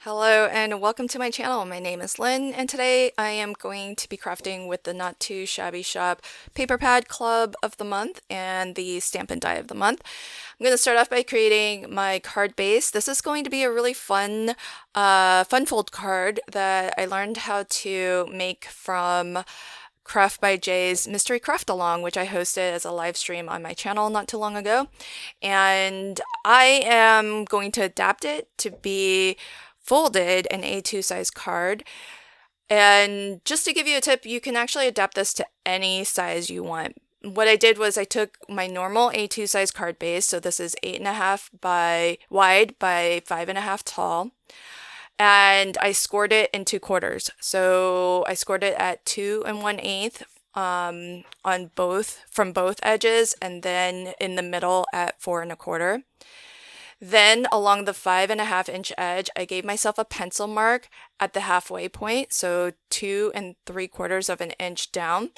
Hello and welcome to my channel. My name is Lynn and today I am going to be crafting with the Not Too Shabby Shop Paper Pad Club of the month and the Stamp and Die of the month. I'm going to start off by creating my card base. This is going to be a really fun fold card that I learned how to make from Craft by Jay's Mystery Craft Along, which I hosted as a live stream on my channel not too long ago. And I am going to adapt it to be folded an A2 size card. And just to give you a tip, you can actually adapt this to any size you want. What I did was I took my normal A2 size card base, so this is 8.5 by wide by 5.5 tall, and I scored it into quarters. So I scored it at 2 1/8 on both from both edges, and then in the middle at 4 1/4. Then along the 5.5 inch edge, I gave myself a pencil mark at the halfway point, so 2 3/4 of an inch down.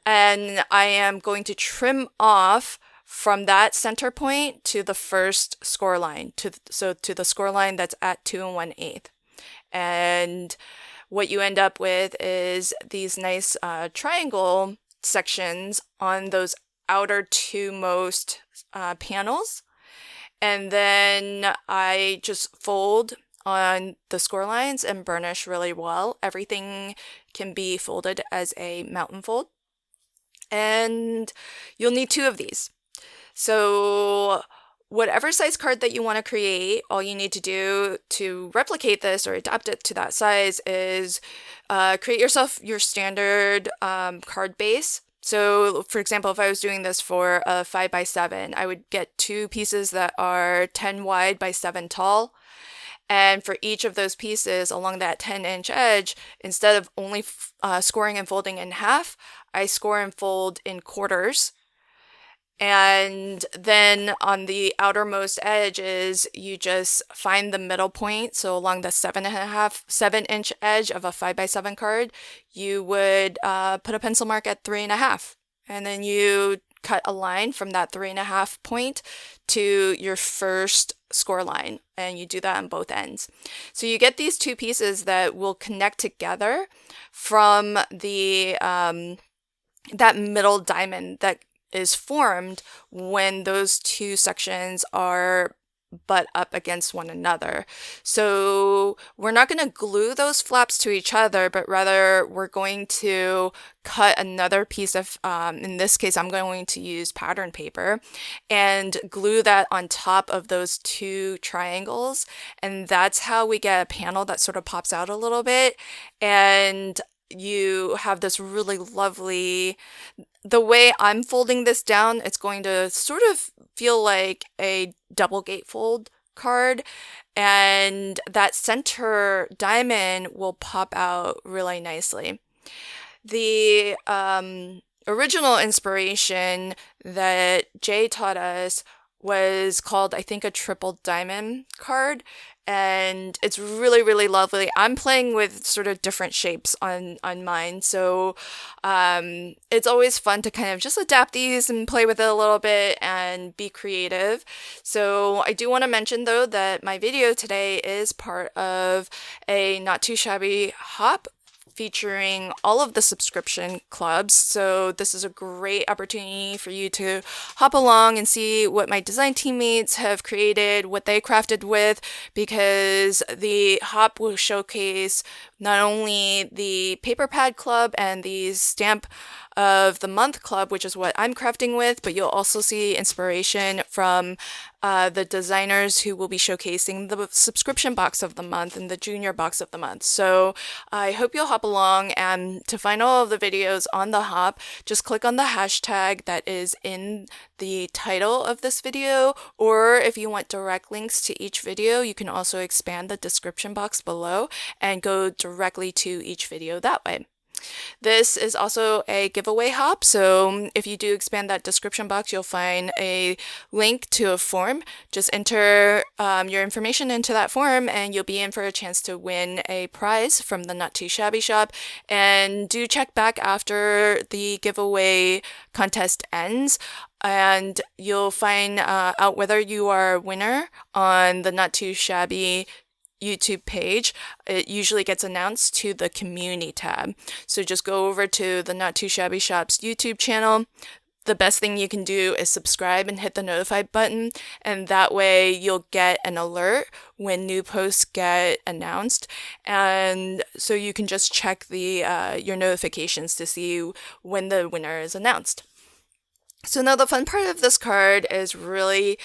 And I am going to trim off from that center point to the first score line, to the score line that's at 2 1/8. And what you end up with is these nice triangle sections on those outer two most panels. And then I just fold on the score lines and burnish really well. Everything can be folded as a mountain fold. And you'll need 2 of these. So whatever size card that you want to create, all you need to do to replicate this or adapt it to that size is create yourself your standard card base. So, for example, if I was doing this for a 5 by 7, I would get 2 pieces that are 10 wide by 7 tall. And for each of those pieces along that 10-inch edge, instead of only scoring and folding in half, I score and fold in quarters. And then on the outermost edges, you just find the middle point. So along the 7-inch edge of a 5 by 7 card, you would put a pencil mark at 3.5. And then you cut a line from that 3.5 point to your first score line. And you do that on both ends. So you get these 2 pieces that will connect together from the that middle diamond that is formed when those 2 sections are butt up against one another. So we're not going to glue those flaps to each other, but rather we're going to cut another piece of, in this case, I'm going to use pattern paper and glue that on top of those 2 triangles. And that's how we get a panel that sort of pops out a little bit. And you have this really lovely, the way I'm folding this down, it's going to sort of feel like a double gatefold card, and that center diamond will pop out really nicely. The original inspiration that Jay taught us was called, I think, a triple diamond card. And it's really, really lovely. I'm playing with sort of different shapes on mine. So it's always fun to kind of just adapt these and play with it a little bit and be creative. So I do want to mention, though, that my video today is part of a Not Too Shabby Hop featuring all of the subscription clubs. So this is a great opportunity for you to hop along and see what my design teammates have created, what they crafted with, because the hop will showcase not only the paper pad club and the stamp of the month club, which is what I'm crafting with, but you'll also see inspiration from the designers who will be showcasing the subscription box of the month and the junior box of the month. So I hope you'll hop along, and to find all of the videos on the hop, just click on the hashtag that is in the title of this video, or if you want direct links to each video, you can also expand the description box below and go directly to each video that way. This is also a giveaway hop, so if you do expand that description box, you'll find a link to a form. Just enter your information into that form and you'll be in for a chance to win a prize from the Not Too Shabby Shop. And do check back after the giveaway contest ends, and you'll find out whether you are a winner on the Not Too Shabby YouTube page, it usually gets announced to the community tab. So just go over to the Not Too Shabby Shop's YouTube channel. The best thing you can do is subscribe and hit the notify button, and that way you'll get an alert when new posts get announced, and so you can just check the your notifications to see when the winner is announced. So now the fun part of this card is really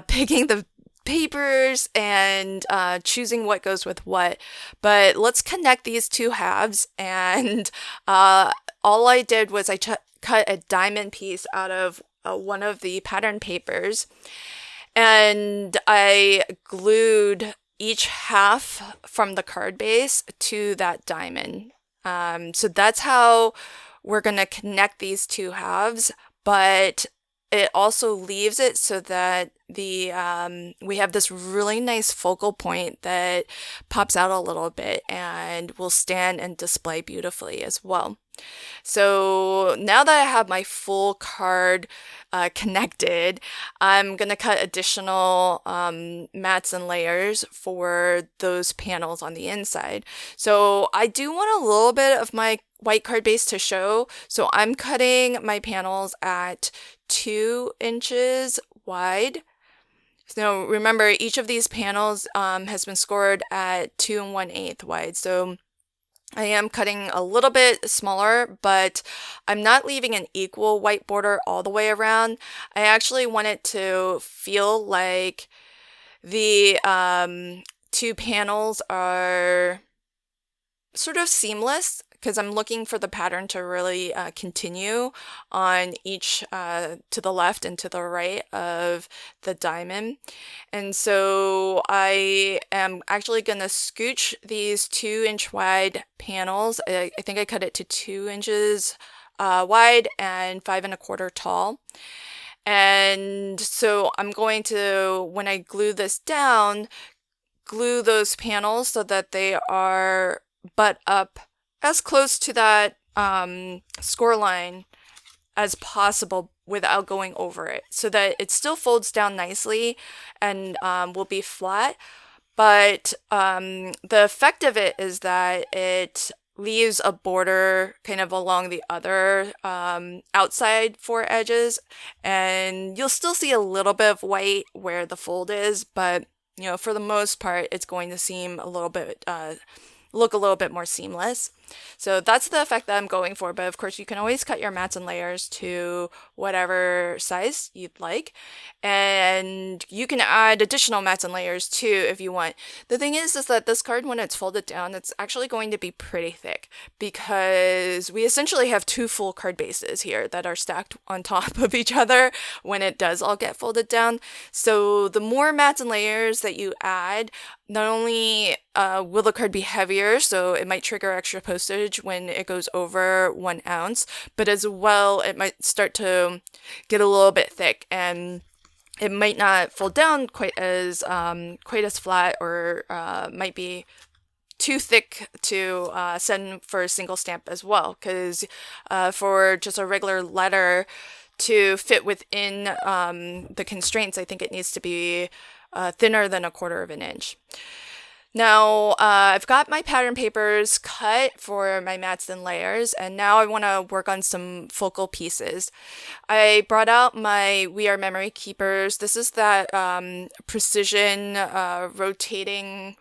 picking the papers and choosing what goes with what. But let's connect these two halves, and all I did was I cut a diamond piece out of one of the pattern papers, and I glued each half from the card base to that diamond. So that's how we're going to connect these two halves, but it also leaves it so that the we have this really nice focal point that pops out a little bit and will stand and display beautifully as well. So now that I have my full card connected, I'm going to cut additional mats and layers for those panels on the inside. So I do want a little bit of my white card base to show. So I'm cutting my panels at 2 inches wide. So remember, each of these panels has been scored at 2 1/8 wide. So I am cutting a little bit smaller, but I'm not leaving an equal white border all the way around. I actually want it to feel like the two panels are sort of seamless, because I'm looking for the pattern to really continue on each to the left and to the right of the diamond. And so I am actually going to scooch these 2-inch wide panels. I think I cut it to 2 inches wide and 5 1/4 tall. And so I'm going to, when I glue this down, glue those panels so that they are butt up as close to that score line as possible without going over it, so that it still folds down nicely and will be flat. But the effect of it is that it leaves a border kind of along the other outside 4 edges, and you'll still see a little bit of white where the fold is, but you know, for the most part, it's going to seem a little bit look a little bit more seamless. So that's the effect that I'm going for, but of course you can always cut your mats and layers to whatever size you'd like, and you can add additional mats and layers too if you want. The thing is that this card, when it's folded down, it's actually going to be pretty thick, because we essentially have 2 full card bases here that are stacked on top of each other when it does all get folded down. So the more mats and layers that you add, not only will the card be heavier, so it might trigger extra postage when it goes over 1 ounce, but as well, it might start to get a little bit thick, and it might not fold down quite as flat, or might be too thick to send for a single stamp as well, because for just a regular letter to fit within the constraints, I think it needs to be thinner than 1/4 inch. Now, I've got my pattern papers cut for my mats and layers, and now I want to work on some focal pieces. I brought out my We Are Memory Keepers. This is that precision rotating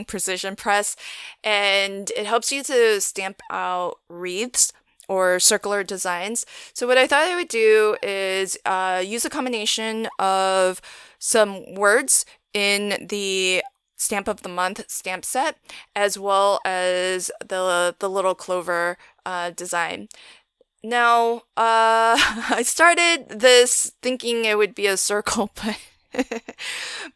precision press, and it helps you to stamp out wreaths or circular designs. So what I thought I would do is use a combination of some words in the Stamp of the Month stamp set, as well as the little clover design. Now, I started this thinking it would be a circle,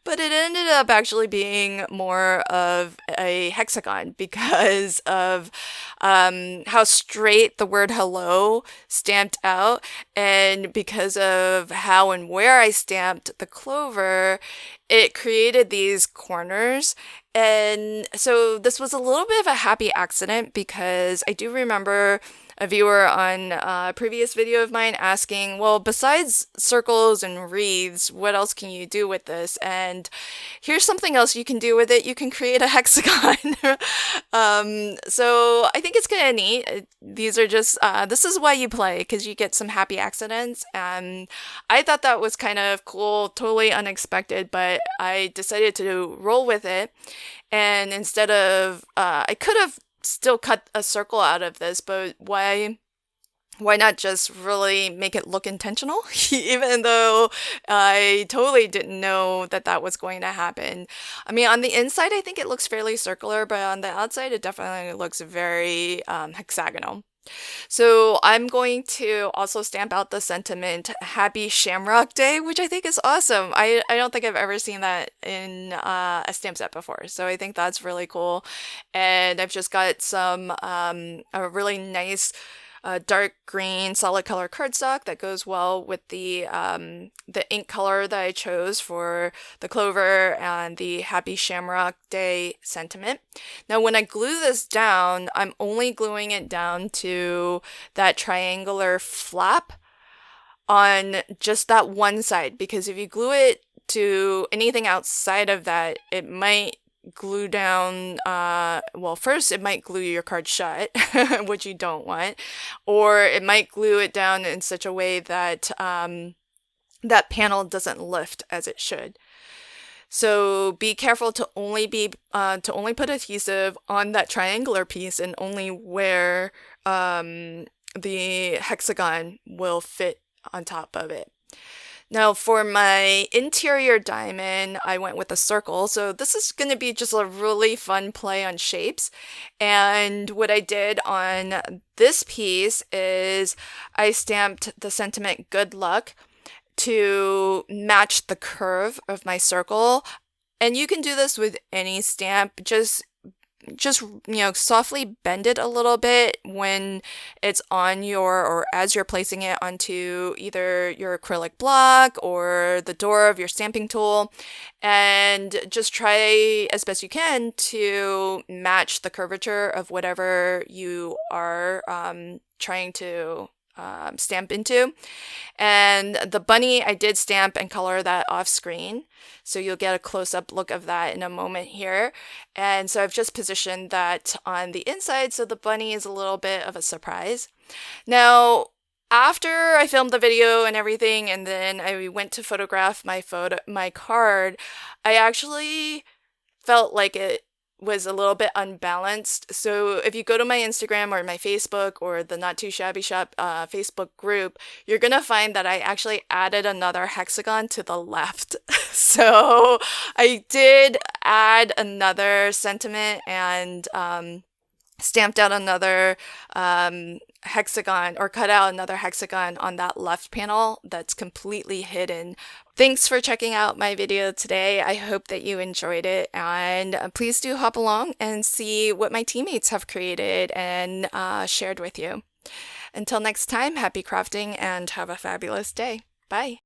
but it ended up actually being more of a hexagon, because of how straight the word hello stamped out, and because of how and where I stamped the clover, it created these corners. And so this was a little bit of a happy accident, because I do remember a viewer on a previous video of mine asking, well, besides circles and wreaths, what else can you do with this? And here's something else you can do with it. You can create a hexagon. So I think it's kind of neat. These are just, this is why you play, because you get some happy accidents. And I thought that was kind of cool, totally unexpected, but I decided to roll with it. And instead of, I could have still cut a circle out of this, but why not just really make it look intentional? Even though I totally didn't know that that was going to happen. I mean, on the inside, I think it looks fairly circular, but on the outside, it definitely looks very hexagonal. So I'm going to also stamp out the sentiment Happy Shamrock Day, which I think is awesome. I don't think I've ever seen that in a stamp set before. So I think that's really cool. And I've just got some a really nice dark green solid color cardstock that goes well with the ink color that I chose for the clover and the Happy Shamrock Day sentiment. Now when I glue this down, I'm only gluing it down to that triangular flap on just that one side, because if you glue it to anything outside of that, it might glue down, well, first it might glue your card shut, which you don't want, or it might glue it down in such a way that that panel doesn't lift as it should. So be careful to only put adhesive on that triangular piece and only where the hexagon will fit on top of it. Now for my interior diamond, I went with a circle. So this is going to be just a really fun play on shapes. And what I did on this piece is I stamped the sentiment Good Luck to match the curve of my circle. And you can do this with any stamp. Just softly bend it a little bit when it's on or as you're placing it onto either your acrylic block or the door of your stamping tool, and just try as best you can to match the curvature of whatever you are trying to stamp into. And the bunny, I did stamp and color that off screen, so you'll get a close-up look of that in a moment here. And so I've just positioned that on the inside, so the bunny is a little bit of a surprise. Now, after I filmed the video and everything, and then I went to photograph my card, I actually felt like it was a little bit unbalanced. So if you go to my Instagram or my Facebook or the Not Too Shabby Shop Facebook group, you're gonna find that I actually added another hexagon to the left. So I did add another sentiment and stamped out another hexagon, or cut out another hexagon on that left panel that's completely hidden. Thanks for checking out my video today. I hope that you enjoyed it, and please do hop along and see what my teammates have created and shared with you. Until next time, happy crafting and have a fabulous day. Bye.